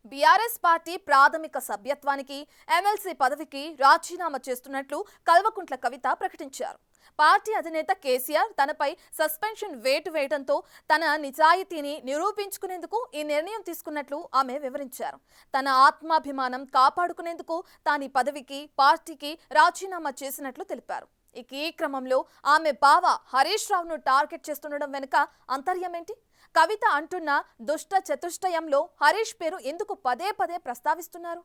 BRS party ప్రాథమిక సభ్యత్వానికి MLC పదవికి రాజీనామా చేస్తున్నట్లు కల్వకుంట్ల కవిత ప్రకటించారు. పార్టీ అధినేత కేసీఆర్ తనపై సస్పెన్షన్ వేటు వేయడంతో తన నిజాయితీని నిరూపించుకునేందుకు ఈ నిర్ణయం తీసుకున్నట్లు ఆమె వివరించారు. తన ఆత్మాభిమానం కాపాడుకునేందుకు తాను ఈ పదవికి పార్టీకి రాజీనామా చేసినట్లు తెలిపారు. ఈ క్రమంలో ఆమె బావ హరీష్ రావును టార్గెట్ చేస్తుండడం వెనుక అంతర్యమేంటి? కవిత అంటున్న దుష్ట చతుష్టయంలో హరీష్ పేరు ఎందుకు పదే పదే ప్రస్తావిస్తున్నారు?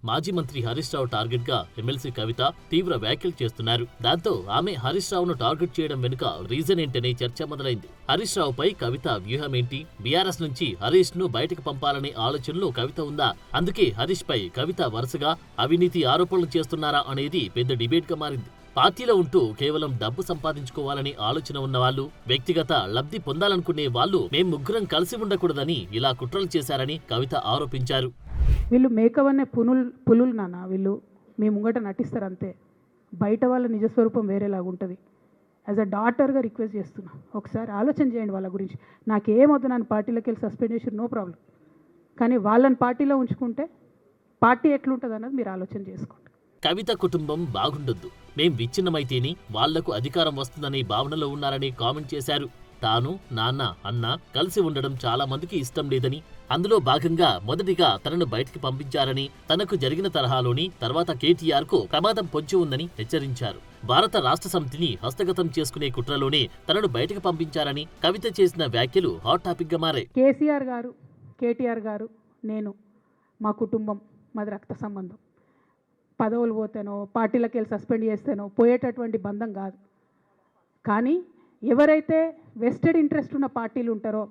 మాజీ మంత్రి హరీష్ రావు టార్గెట్ గా ఎమ్మెల్సీ కవిత తీవ్ర వ్యాఖ్యలు చేస్తున్నారు. దాంతో ఆమె హరీష్ రావును టార్గెట్ చేయడం వెనుక రీజన్ ఏంటనే చర్చ మొదలైంది. హరీష్ రావుపై కవిత వ్యూహం ఏంటి? బీఆర్ఎస్ నుంచి హరీష్ ను బయటకు పంపాలనే ఆలోచనలో కవిత ఉందా? అందుకే హరీష్ పై కవిత వరుసగా అవినీతి ఆరోపణలు చేస్తున్నారా అనేది పెద్ద డిబేట్ గా మారింది. పార్టీలో ఉంటూ కేవలం డబ్బు సంపాదించుకోవాలని ఆలోచన ఉన్న వాళ్ళు, వ్యక్తిగత లబ్ధి పొందాలనుకునే వాళ్ళు మేం ముగ్గురం కలిసి ఉండకూడదని ఇలా కుట్రలు చేశారని కవిత ఆరోపించారు. వీళ్ళు మేకవనే పులులు నాన్న, వీళ్ళు మీ ముంగట నటిస్తారు అంతే. బయట వాళ్ళ నిజస్వరూపం వేరేలాగుంటుంది. యాజ్ అ డాటర్గా రిక్వెస్ట్ చేస్తున్నా, ఒకసారి ఆలోచన చేయండి వాళ్ళ గురించి. నాకేమొద్దు, నన్ను పార్టీలోకి వెళ్ళి సస్పెండ్ చేసి నో ప్రాబ్లం, కానీ వాళ్ళని పార్టీలో ఉంచుకుంటే పార్టీ ఎట్లుంటుంది అన్నది మీరు ఆలోచన చేసుకోండి. కవిత కుటుంబం బాగుండొద్దు, మేం విచ్ఛిన్నమైతేనే వాళ్లకు అధికారం వస్తుందనే భావనలో ఉన్నారని కామెంట్ చేశారు. తాను, నాన్న, అన్న కలిసి ఉండడం చాలా మందికి ఇష్టం లేదని, అందులో భాగంగా మొదటిగా తనను బయటికి పంపించారని, తనకు జరిగిన తరహాలోని తర్వాత కేటీఆర్ కు ప్రమాదం పొంచి ఉందని హెచ్చరించారు. భారత రాష్ట్ర సమితిని హస్తగతం చేసుకునే కుట్రలోనే తనను బయటకు పంపించారని కవిత చేసిన వ్యాఖ్యలు హాట్ టాపిక్ గా మారాయి. కేసీఆర్ గారు, కేటీఆర్ గారు, నేను, మా కుటుంబం, మాది రక్త సంబంధం. పదవులు పోతేనో పార్టీలకు వెళ్ళి సస్పెండ్ చేస్తేనో పోయేటటువంటి బంధం కాదు. కానీ ఎవరైతే వెస్టెడ్ ఇంట్రెస్ట్ ఉన్న పార్టీలు ఉంటారో,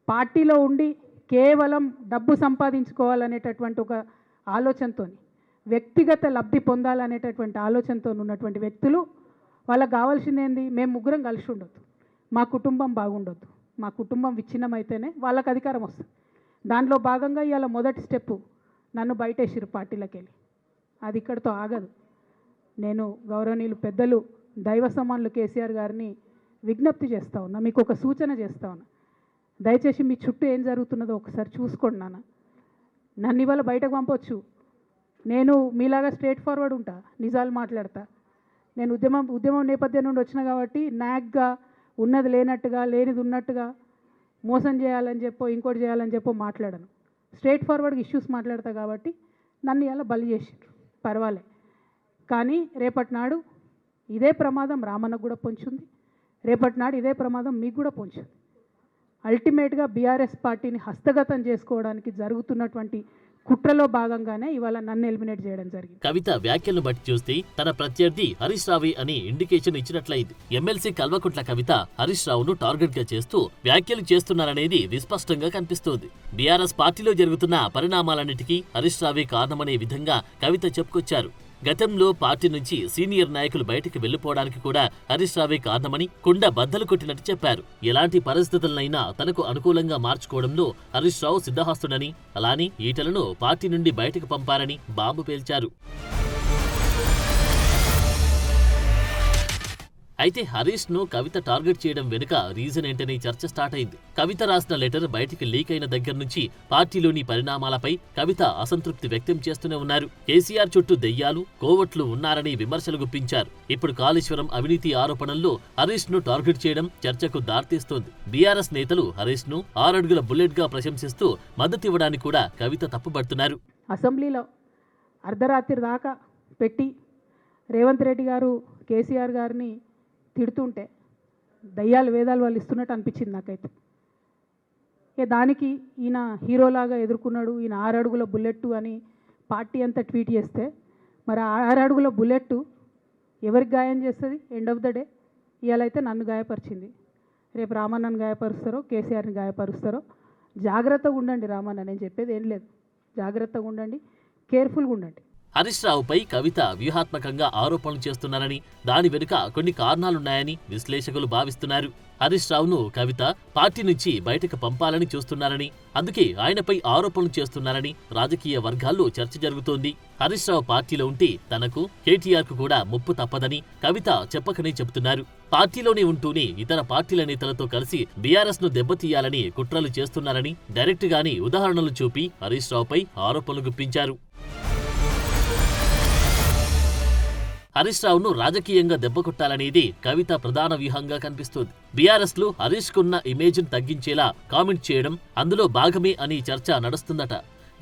పార్టీలో ఉండి కేవలం డబ్బు సంపాదించుకోవాలనేటటువంటి ఒక ఆలోచనతో, వ్యక్తిగత లబ్ధి పొందాలనేటటువంటి ఆలోచనతో ఉన్నటువంటి వ్యక్తులు, వాళ్ళకి కావాల్సింది ఏంది? మేము ముగ్గురం కలిసి ఉండొద్దు, మా కుటుంబం బాగుండొద్దు, మా కుటుంబం విచ్ఛిన్నమైతేనే వాళ్ళకి అధికారం వస్తుంది. దాంట్లో భాగంగా ఇవాళ మొదటి స్టెప్పు నన్ను బయటేసిరు పార్టీలకు వెళ్ళి. అది ఇక్కడితో ఆగదు. నేను గౌరవనీయులు పెద్దలు దైవ సమానులు కేసీఆర్ గారిని విజ్ఞప్తి చేస్తా ఉన్నా, మీకు ఒక సూచన చేస్తా ఉన్నా. దయచేసి మీ చుట్టూ ఏం జరుగుతున్నదో ఒకసారి చూసుకోండి నాన్న. నన్ను ఇవాళ బయటకు పంపొచ్చు, నేను మీలాగా స్ట్రేట్ ఫార్వర్డ్ ఉంటా, నిజాలు మాట్లాడతా. నేను ఉద్యమం నేపథ్యం నుండి వచ్చిన కాబట్టి నాగ్గా, ఉన్నది లేనట్టుగా, లేనిది ఉన్నట్టుగా, మోసం చేయాలని చెప్పో ఇంకోటి చేయాలని చెప్పో మాట్లాడను. స్ట్రేట్ ఫార్వర్డ్గా ఇష్యూస్ మాట్లాడతా కాబట్టి నన్ను ఇలా బలి చేసిండ్రు, పర్వాలే. కానీ రేపటి నాడు ఇదే ప్రమాదం రామన్నకు కూడా పొంచుంది, రేపటి నాడు ఇదే ప్రమాదం మీకు కూడా పొంచుంది. అల్టిమేట్గా బీఆర్ఎస్ పార్టీని హస్తగతం చేసుకోవడానికి జరుగుతున్నటువంటి కుట్రలో భాగంగానే ఇవాళ నన్ను ఎలిమినేట్ చేయడం జరిగింది. కవిత వ్యాఖ్యలను బట్టి చూస్తే తన ప్రత్యర్థి హరీష్ రావు అని ఇండికేషన్ ఇచ్చినట్లయింది. ఎమ్మెల్సీ కల్వకుంట్ల కవిత హరీష్ రావును టార్గెట్ గా చేస్తూ వ్యాఖ్యలు చేస్తున్నారనేది విస్పష్టంగా కనిపిస్తోంది. బీఆర్ఎస్ పార్టీలో జరుగుతున్న పరిణామాలన్నిటికీ హరీష్ రావే కారణమనే విధంగా కవిత చెప్పుకొచ్చారు. గతంలో పార్టీ నుంచి సీనియర్ నాయకులు బయటికి వెళ్లిపోవడానికి కూడా హరీష్ రావే కారణమని కుండ బద్దలు కొట్టినట్టు చెప్పారు. ఎలాంటి పరిస్థితులనైనా తనకు అనుకూలంగా మార్చుకోవడంలో హరీష్ రావు సిద్ధహస్తుడని, అలానే ఈటలను పార్టీ నుండి బయటకు పంపారని బాంబు పేల్చారు. అయితే హరీష్ ను కవిత టార్గెట్ చేయడం వెనుక రీజన్ ఏంటనే చర్చ స్టార్ట్ అయింది. కవిత రాసిన లెటర్ బయటికి లీక్ అయిన దగ్గర నుంచి పార్టీలోని పరిణామాలపై కవిత అసంతృప్తి వ్యక్తం చేస్తూనే ఉన్నారు. కేసీఆర్ చుట్టూ దెయ్యాలు, కోవట్లు ఉన్నారని విమర్శలు గుప్పించారు. ఇప్పుడు కాళేశ్వరం అవినీతి ఆరోపణల్లో హరీష్ ను టార్గెట్ చేయడం చర్చకు దారితీస్తోంది. బీఆర్ఎస్ నేతలు హరీష్ ను 6 అడుగుల బుల్లెట్ గా ప్రశంసిస్తూ మద్దతివ్వడానికి కూడా కవిత తప్పుపడుతున్నారు. అసెంబ్లీలో అర్ధరాత్రి దాకా పెట్టి రేవంత్ రెడ్డి గారు కేసీఆర్ గారిని తిడుతుంటే దయ్యాలు వేదాలు వాళ్ళు ఇస్తున్నట్టు అనిపించింది నాకైతే. దానికి ఈయన హీరోలాగా ఎదుర్కొన్నాడు, ఈయన 6 అడుగుల బుల్లెట్టు అని పార్టీ అంతా ట్వీట్ చేస్తే, మరి 6 అడుగుల బుల్లెట్టు ఎవరికి గాయం చేస్తుంది? ఎండ్ ఆఫ్ ద డే ఇవాళ అయితే నన్ను గాయపరిచింది, రేపు రామన్నను గాయపరుస్తారో కేసీఆర్ని గాయపరుస్తారో. జాగ్రత్తగా ఉండండి రామన్న, నేను చెప్పేది ఏం లేదు, జాగ్రత్తగా ఉండండి, కేర్ఫుల్గా ఉండండి. హరీష్ రావుపై కవిత వ్యూహాత్మకంగా ఆరోపణలు చేస్తున్నారని, దాని వెనుక కొన్ని కారణాలున్నాయని విశ్లేషకులు భావిస్తున్నారు. హరీష్ రావును కవిత పార్టీ నుంచి బయటకు పంపాలని చూస్తున్నారని, అందుకే ఆయనపై ఆరోపణలు చేస్తున్నారని రాజకీయ వర్గాల్లో చర్చ జరుగుతోంది. హరీష్ రావు పార్టీలో ఉంటే తనకు, కేటీఆర్ కు కూడా ముప్పు తప్పదని కవిత చెప్పకనే చెబుతున్నారు. పార్టీలోనే ఉంటూనే ఇతర పార్టీల నేతలతో కలిసి బీఆర్ఎస్ ను దెబ్బతీయాలని కుట్రలు చేస్తున్నారని డైరెక్ట్ గానే ఉదాహరణలు చూపి హరీష్ రావుపై ఆరోపణలు గుప్పించారు. హరీష్ రావును రాజకీయంగా దెబ్బకొట్టాలనేది కవిత ప్రధాన వ్యూహంగా కనిపిస్తోంది. బీఆర్ఎస్ లో హరీష్ కున్న ఇమేజ్ ను తగ్గించేలా కామెంట్ చేయడం అందులో భాగమే అని చర్చ నడుస్తుందట.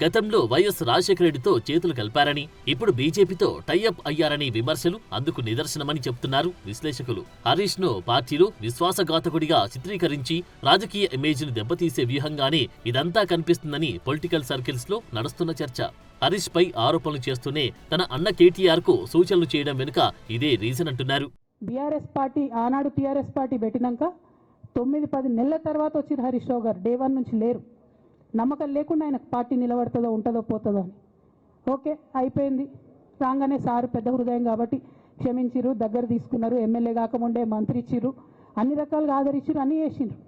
గతంలో వైఎస్ రాజశేఖర రెడ్డితో చేతులు కలిపారని, ఇప్పుడు బీజేపీతో టైఅప్ అయ్యారని విమర్శలు అందుకు నిదర్శనమని చెప్తున్నారు విశ్లేషకులు. హరీష్ ను పార్టీలో విశ్వాసఘాతకుడిగా చిత్రీకరించి రాజకీయ ఇమేజ్ ను దెబ్బతీసే వ్యూహంగానే ఇదంతా కనిపిస్తుందని పొలిటికల్ సర్కిల్స్ లో నడుస్తున్న చర్చ. హరీష్ పై ఆరోపణలు చేస్తూనే తన అన్న కేటీఆర్ కు సూచనలు చేయడం వెనుక ఇదే రీజన్ అంటున్నారు. బీఆర్ఎస్ పార్టీ ఆనాడు టీఆర్ఎస్ పార్టీ పెట్టినాక 9-10 నెలల తర్వాత వచ్చిన హరీష్ రావు గారు డే 1 నుంచి లేరు. నమ్మకం లేకుండా ఆయనకు పార్టీ నిలబడుతుందో ఉంటుందో పోతుందో అని. ఓకే, అయిపోయింది. రాగానే సారు పెద్ద హృదయం కాబట్టి క్షమించిరు, దగ్గర తీసుకున్నారు, ఎమ్మెల్యే కాకముందే మంత్రి ఇచ్చిర్రు, అన్ని రకాలుగా ఆదరించిరు, అన్నీ చేసిండ్రు.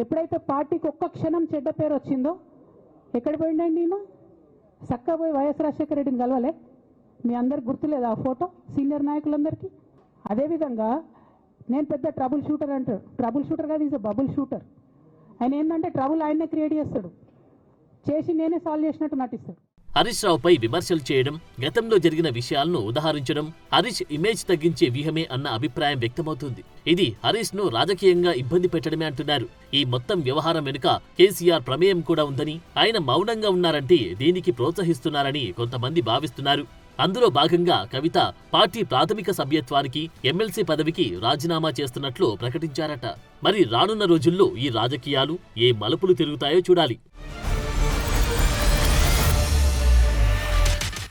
ఎప్పుడైతే పార్టీకి ఒక్క క్షణం చెడ్డ పేరు వచ్చిందో ఎక్కడ పోయిండండి ఈయన? చక్కా పోయి వైఎస్ రాజశేఖర రెడ్డిని కలవలే? మీ అందరికి గుర్తులేదు ఆ ఫోటో సీనియర్ నాయకులందరికీ? అదేవిధంగా నేను పెద్ద ట్రబుల్ షూటర్ అంటారు. ట్రబుల్ షూటర్ కాదు, ఈజ్ బబుల్ షూటర్. ఆయన ఏంటంటే ట్రబుల్ ఆయన్నే క్రియేట్ చేస్తాడు, చేసి నేనే సాల్వ్ చేసినట్టు నటిస్తాడు. హరీష్ రావుపై విమర్శలు చేయడం, గతంలో జరిగిన విషయాలను ఉదహరించడం హరీష్ ఇమేజ్ తగ్గించే వ్యూహమే అన్న అభిప్రాయం వ్యక్తమవుతుంది. ఇది హరీష్ ను రాజకీయంగా ఇబ్బంది పెట్టడమే అంటున్నారు. ఈ మొత్తం వ్యవహారం వెనుక కేసీఆర్ ప్రమేయం కూడా ఉందని, ఆయన మౌనంగా ఉన్నారంటే దీనికి ప్రోత్సహిస్తున్నారని కొంతమంది భావిస్తున్నారు. అందులో భాగంగా కవిత పార్టీ ప్రాథమిక సభ్యత్వానికి, ఎమ్మెల్సీ పదవికి రాజీనామా చేస్తున్నట్లు ప్రకటించారట. మరి రానున్న రోజుల్లో ఈ రాజకీయాలు ఏ మలుపులు తిరుగుతాయో చూడాలి.